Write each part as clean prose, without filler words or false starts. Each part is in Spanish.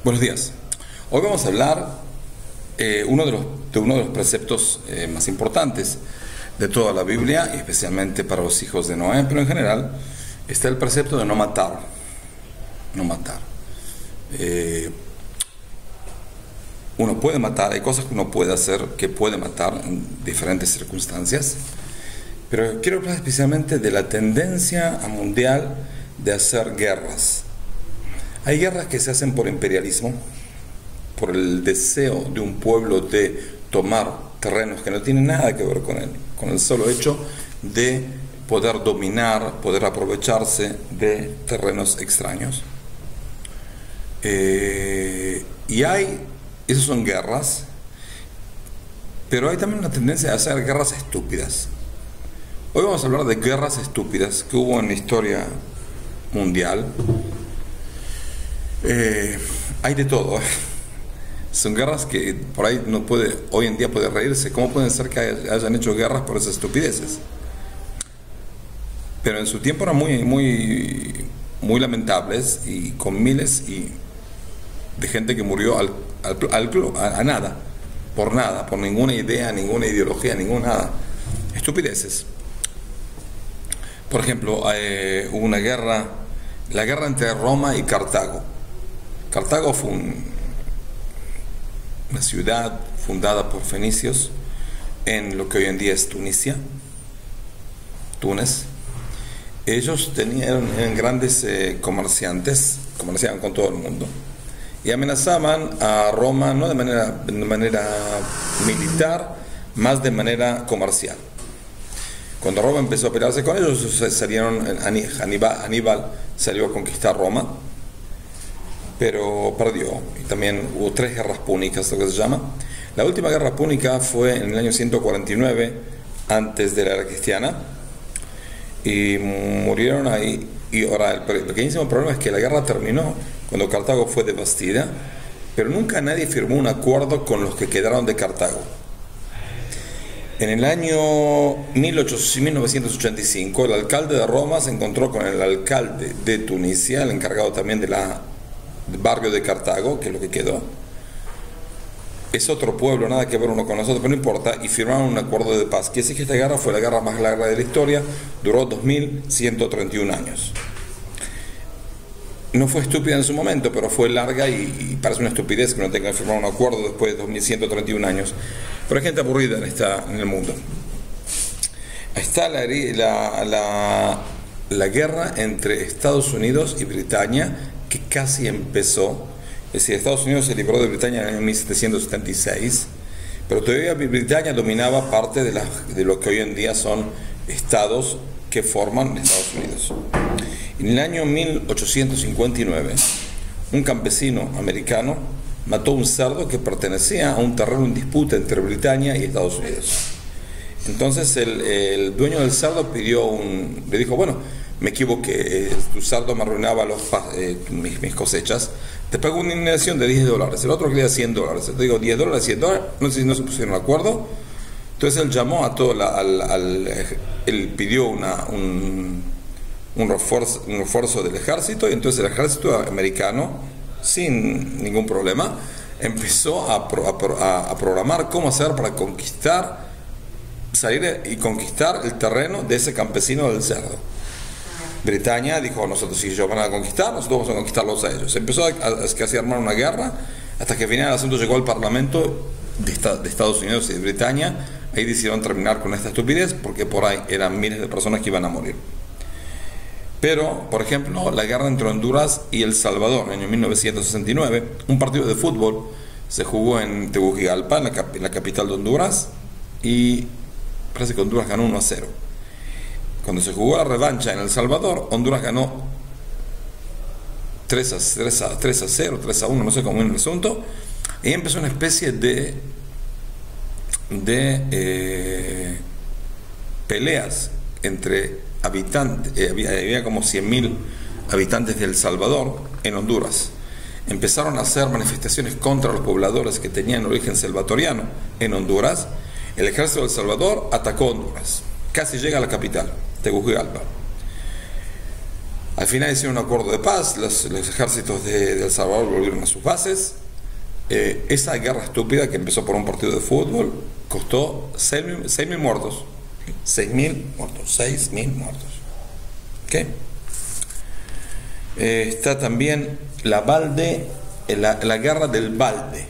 Buenos días. Hoy vamos a hablar uno de los preceptos más importantes de toda la Biblia, y especialmente para los hijos de Noé, pero en general está el precepto de no matar. No matar. Uno puede matar, hay cosas que uno puede hacer que puede matar en diferentes circunstancias, pero quiero hablar especialmente de la tendencia mundial de hacer guerras. Hay guerras que se hacen por imperialismo, por el deseo de un pueblo de tomar terrenos que no tienen nada que ver con el solo hecho de poder dominar, poder aprovecharse de terrenos extraños. Esas son guerras, pero hay también una tendencia a hacer guerras estúpidas. Hoy vamos a hablar de guerras estúpidas que hubo en la historia mundial. Hay de todo. Son guerras que por ahí hoy en día puede reírse. ¿Cómo pueden ser que hayan hecho guerras por esas estupideces? Pero en su tiempo eran muy lamentables, y con miles de gente que murió a nada, por ninguna idea, ninguna ideología, nada. Estupideces. Por ejemplo, hubo una guerra, la guerra entre Roma y Cartago. Cartago fue una ciudad fundada por fenicios en lo que hoy en día es Túnez. Ellos eran grandes comerciantes, comerciaban con todo el mundo y amenazaban a Roma no de manera militar, más de manera comercial. Cuando Roma empezó a pelearse con ellos, Aníbal salió a conquistar Roma, pero perdió. Y también hubo 3 guerras púnicas, lo que se llama. La última guerra púnica fue en el año 149 antes de la era cristiana, y murieron ahí. Y ahora el pequeñísimo problema es que la guerra terminó cuando Cartago fue devastada, pero nunca nadie firmó un acuerdo con los que quedaron de Cartago. En el año 1985 el alcalde de Roma se encontró con el alcalde de Tunisia, el encargado también del barrio de Cartago, que es lo que quedó. Es otro pueblo, nada que ver uno con nosotros, pero no importa, y firmaron un acuerdo de paz. Quiere decir que esta guerra fue la guerra más larga de la historia, duró 2131 años. No fue estúpida en su momento, pero fue larga y parece una estupidez que uno tenga que firmar un acuerdo después de 2131 años. Pero hay gente aburrida en el mundo. Está la guerra entre Estados Unidos y Britania, que casi empezó. Es decir, Estados Unidos se libró de Britania en el año 1776, pero todavía Britania dominaba parte de lo que hoy en día son estados que forman Estados Unidos. En el año 1859, un campesino americano mató un cerdo que pertenecía a un terreno en disputa entre Britania y Estados Unidos. Entonces el dueño del cerdo le dijo: bueno, me equivoqué, tu cerdo me arruinaba mis cosechas, te pago una indemnización de $10. El otro quería $100. Te digo, $10, $100, no sé si no se pusieron de acuerdo. Entonces él llamó a todo, él pidió un refuerzo del ejército, y entonces el ejército americano, sin ningún problema, empezó a programar cómo hacer para salir y conquistar el terreno de ese campesino del cerdo. Britania dijo: nosotros, si ellos van a conquistar, nosotros vamos a conquistarlos a ellos. Empezó a armar una guerra, hasta que al final el asunto llegó al Parlamento de Estados Unidos y de Britania. Ahí decidieron terminar con esta estupidez, porque por ahí eran miles de personas que iban a morir. Pero, por ejemplo, la guerra entre Honduras y El Salvador en el año 1969, un partido de fútbol se jugó en Tegucigalpa, en la capital de Honduras, y parece que Honduras ganó 1-0. Cuando se jugó la revancha en El Salvador, Honduras ganó 3-0, 3-1, no sé cómo es el asunto, y empezó una especie de peleas entre habitantes. Había como 100.000 habitantes de El Salvador en Honduras. Empezaron a hacer manifestaciones contra los pobladores que tenían origen salvatoriano en Honduras. El ejército de El Salvador atacó Honduras, casi llega a la capital, Tegucigalpa. Al final hicieron un acuerdo de paz, los ejércitos de El Salvador volvieron a sus bases. Esa guerra estúpida que empezó por un partido de fútbol costó 6.000 muertos. 6.000 muertos, 6.000 muertos. ¿Okay? Está también la guerra del Balde.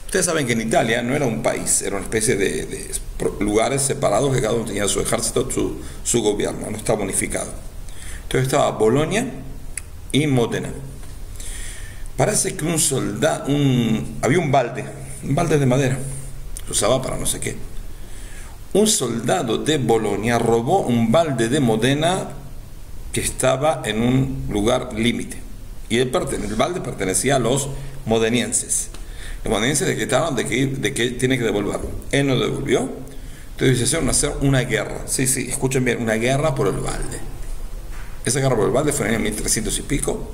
Ustedes saben que en Italia no era un país, era una especie de lugares separados que cada uno tenía su ejército, su gobierno, no estaba unificado. Entonces estaba Bolonia y Módena. Parece que había un balde de madera, se usaba para no sé qué. Un soldado de Bolonia robó un balde de Módena que estaba en un lugar límite. Y el balde pertenecía a los modenienses. Los modenienses decretaron de que tiene que devolverlo. Él no devolvió. Entonces hicieron hacer una guerra. Sí, escuchen bien, una guerra por el balde. Esa guerra por el balde fue en el 1300 y pico.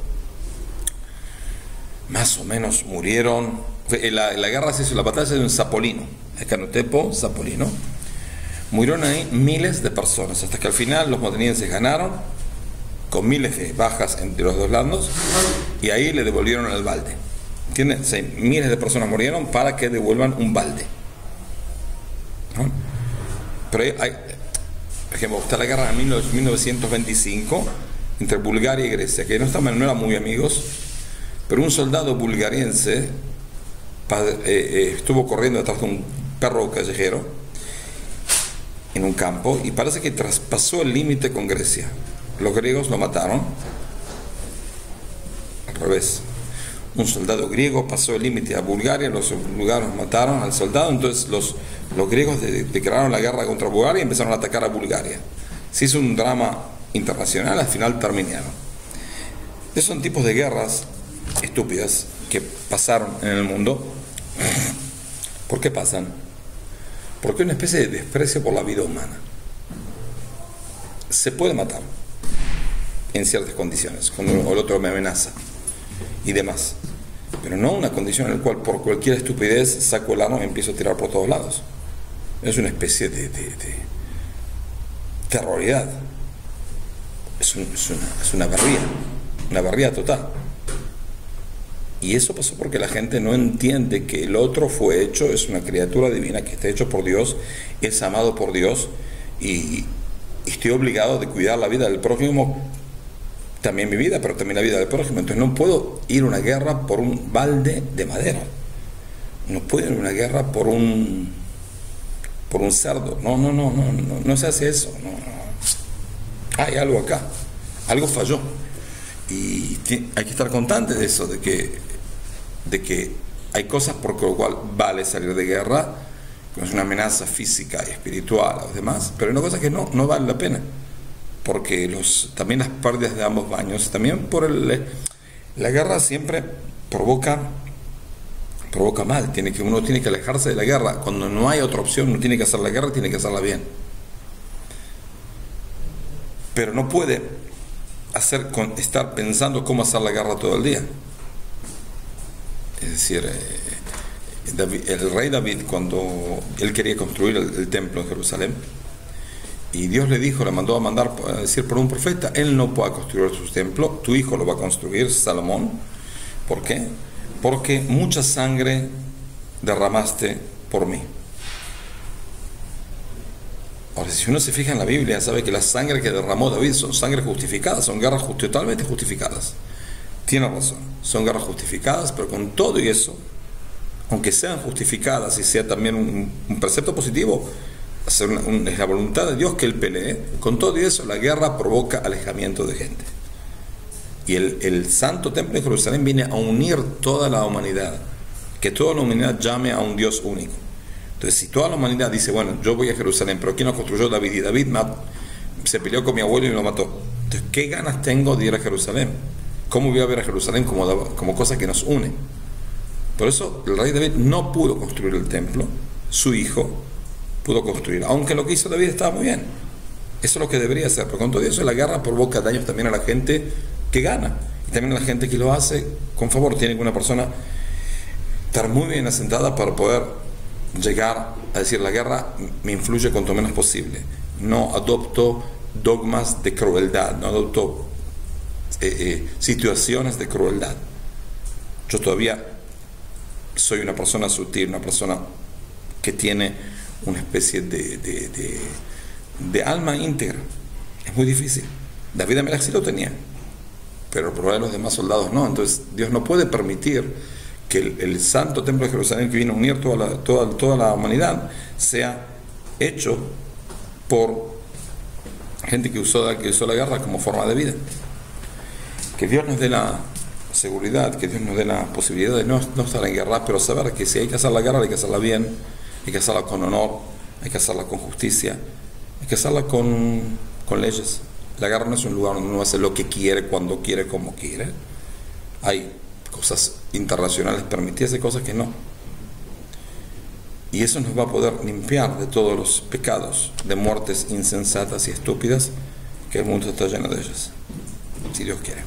Más o menos murieron. La guerra se hizo, la batalla de un Zapolino, Canutepo, Zapolino. Murieron ahí miles de personas, hasta que al final los modenienses ganaron, con miles de bajas entre los dos lados, y ahí le devolvieron el balde. ¿Entienden? Miles de personas murieron para que devuelvan un balde. ¿No? Pero por ejemplo, está la guerra de 1925 entre Bulgaria y Grecia, que no eran muy amigos, pero un soldado bulgariense estuvo corriendo detrás de un perro callejero en un campo y parece que traspasó el límite con Grecia. Los griegos lo mataron. Al revés. Un soldado griego pasó el límite a Bulgaria, los bulgaros mataron al soldado, entonces los griegos declararon la guerra contra Bulgaria y empezaron a atacar a Bulgaria. Se hizo un drama internacional, al final terminaron. Esos son tipos de guerras estúpidas que pasaron en el mundo. ¿Por qué pasan? Porque hay una especie de desprecio por la vida humana. Se puede matar en ciertas condiciones, cuando el otro me amenaza y demás, pero no una condición en la cual por cualquier estupidez saco el arma y empiezo a tirar por todos lados. Es una especie de terroridad. Es una barbarie total. Y eso pasó porque la gente no entiende que el otro fue hecho, es una criatura divina que está hecho por Dios, es amado por Dios, y estoy obligado de cuidar la vida del prójimo, también mi vida, pero también la vida del prójimo. Entonces no puedo ir a una guerra por un balde de madera, no puedo ir a una guerra por un cerdo. No se hace eso. No. Hay algo acá, algo falló, y hay que estar constante de eso, de que hay cosas por lo cual vale salir de guerra, que es una amenaza física y espiritual a los demás, pero hay una cosa que no vale la pena, porque también las pérdidas de ambos baños, también la guerra siempre provoca mal. Uno tiene que alejarse de la guerra. Cuando no hay otra opción, uno tiene que hacer la guerra, tiene que hacerla bien, pero no puede estar pensando cómo hacer la guerra todo el día. Es decir, el rey David, cuando él quería construir el templo en Jerusalén, y Dios le mandó a decir por un profeta: él no puede construir su templo, tu hijo lo va a construir, Salomón. ¿Por qué? Porque mucha sangre derramaste por mí. Ahora, si uno se fija en la Biblia, sabe que la sangre que derramó David son sangre justificadas, son guerras totalmente justificadas. Tiene razón, son guerras justificadas, pero con todo y eso, aunque sean justificadas y sea también un precepto positivo, es la voluntad de Dios que él pelee, con todo y eso la guerra provoca alejamiento de gente. Y el santo templo de Jerusalén viene a unir toda la humanidad, que toda la humanidad llame a un Dios único. Entonces, si toda la humanidad dice: bueno, yo voy a Jerusalén, pero ¿quién lo construyó? David, y David se peleó con mi abuelo y lo mató. Entonces, ¿qué ganas tengo de ir a Jerusalén? ¿Cómo voy a ver a Jerusalén como cosa que nos une? Por eso el rey David no pudo construir el templo, su hijo pudo construir, aunque lo que hizo David estaba muy bien. Eso es lo que debería hacer, pero con todo eso la guerra provoca daños también a la gente que gana, y también a la gente que lo hace con favor. Tiene que una persona estar muy bien asentada para poder llegar a decir: la guerra me influye cuanto menos posible, no adopto dogmas de crueldad, no adoptó situaciones de crueldad. Yo todavía soy una persona sutil, una persona que tiene una especie de alma íntegra. Es muy difícil. David Amelech sí lo tenía, pero probablemente los demás soldados no. Entonces Dios no puede permitir que el santo templo de Jerusalén, que vino a unir toda la humanidad, sea hecho por gente que usó la guerra como forma de vida. Que Dios nos dé la seguridad, que Dios nos dé la posibilidad de no estar en guerra, pero saber que si hay que hacer la guerra, hay que hacerla bien, hay que hacerla con honor, hay que hacerla con justicia, hay que hacerla con leyes. La guerra no es un lugar donde uno hace lo que quiere, cuando quiere, como quiere. Hay cosas internacionales permitidas y cosas que no. Y eso nos va a poder limpiar de todos los pecados, de muertes insensatas y estúpidas, que el mundo está lleno de ellas, si Dios quiere.